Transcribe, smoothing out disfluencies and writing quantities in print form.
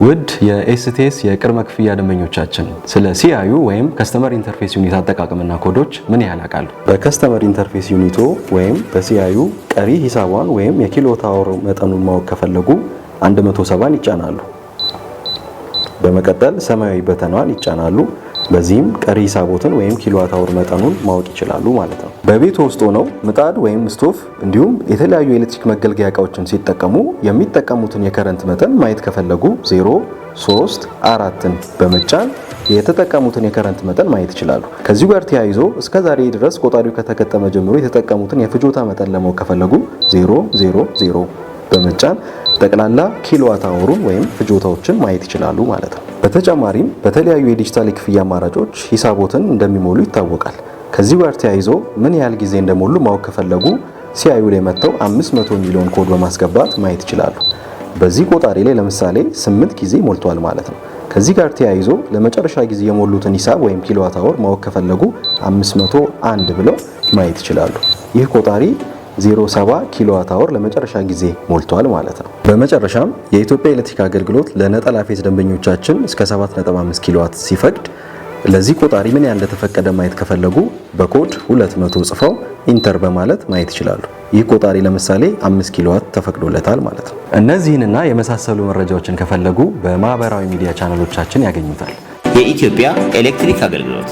ውድ የኤስቲኤስ የቅድመ ክፍያ ደንበኞቻችን ስለ ሲአዩ ወይም ከስተመር ኢንተርፌስ ዩኒት አጠቃቀምና ኮዶች ምን ያህል ያውቃሉ? በከስተመር ኢንተርፌስ ዩኒቶ ወይም በሲአዩ ቀሪ ሂሳቧን ወይም የኪሎዋት አወር መጠኑን ማወቅ ከፈለጉ 170ን ይጫናሉ። በመቀጠል ሰማያዊ በተኗን ይጫናሉ። በዚህም ቀሪ ሂሳቦትን ወይም ኪሎዋት አወር መጠኑን ማወቅ ይችላሉ ማለት ነው። በቤት ውስጥ ሆነው ምጣድ ወይም ስቶቭ እንዲሁም የተለያዩ የኤሌክትሪክ መገልገያ እቃዎችን ሲጠቀሙ የሚጠቀሙትን የከረንት መጠን ማየት ከፈለጉ 0፣ 3፣ 4ን በመጫን የተጠቀሙትን የከረንት መጠን ማየት ይችላሉ። ከዚሁ ጋር ተያይዞ እስከዛሬ ድረስ ቆጣሪው ከተገጠመ ጀምሮ የተጠቀሙትን የፍጆታ መጠን ለማወቅ ከፈለጉ 0፣ 0፣ 0 በመጫን ጠቅላላ ኪሎዋት አወሩን ወይም ፍጆታዎችን ማየት ይችላሉ ማለት ነው። በተጨማሪም በተለያዩ የዲጂታል የክፍያ አማራጮች ሂሳቦትን እንደሚሞሉ ይታወቃል። ከዚህ ጋር ተያይዞ ምን ያህል ጊዜ እንደሞሉ ማወቅ ከፈለጉ ሲአዩ ላይ መጥተው 500 የሚለውን ኮድ በማስገባት ማየት ይችላሉ። በዚህ ቆጣሪ ላይ ለምሳሌ 8 ጊዜ ሞልቷል ማለት ነው። ከዚህ ጋር ተያይዞ ለመጨረሻ ጊዜ የሞሉትን ሂሳብ ወይም ኪሎዋት አወር ማወቅ ከፈለጉ 501 ብለው ማየት ይችላሉ። ይህ ቆጣሪ 07 ኪሎዋት አወር ለመጨረሻ ጊዜ ሞልቷል ማለት ነው። በመጨረሻም የኢትዮጵያ ኤሌክትሪክ አገልግሎት ለነጠላ ፌዝ ደንበኞቻችን እስከ 7.5 ኪሎዋት ሲፈቅድ ለዚህ ቆጣሪ ምን ያህል እንደተፈቀደ ማየት ከፈለጉ በኮድ 200 ጽፈው ኢንተር በማለት ማየት ይችላሉ። ይህ ቆጣሪ ለምሳሌ 5 ኪሎዋት ተፈቅዶለታል ማለት ነው። እነዚህንና የመሳሰሉ መረጃዎችን ከፈለጉ በማህበራዊ ሚዲያ ቻናሎቻችን ያገኙታል። የኢትዮጵያ ኤሌክትሪክ አገልግሎት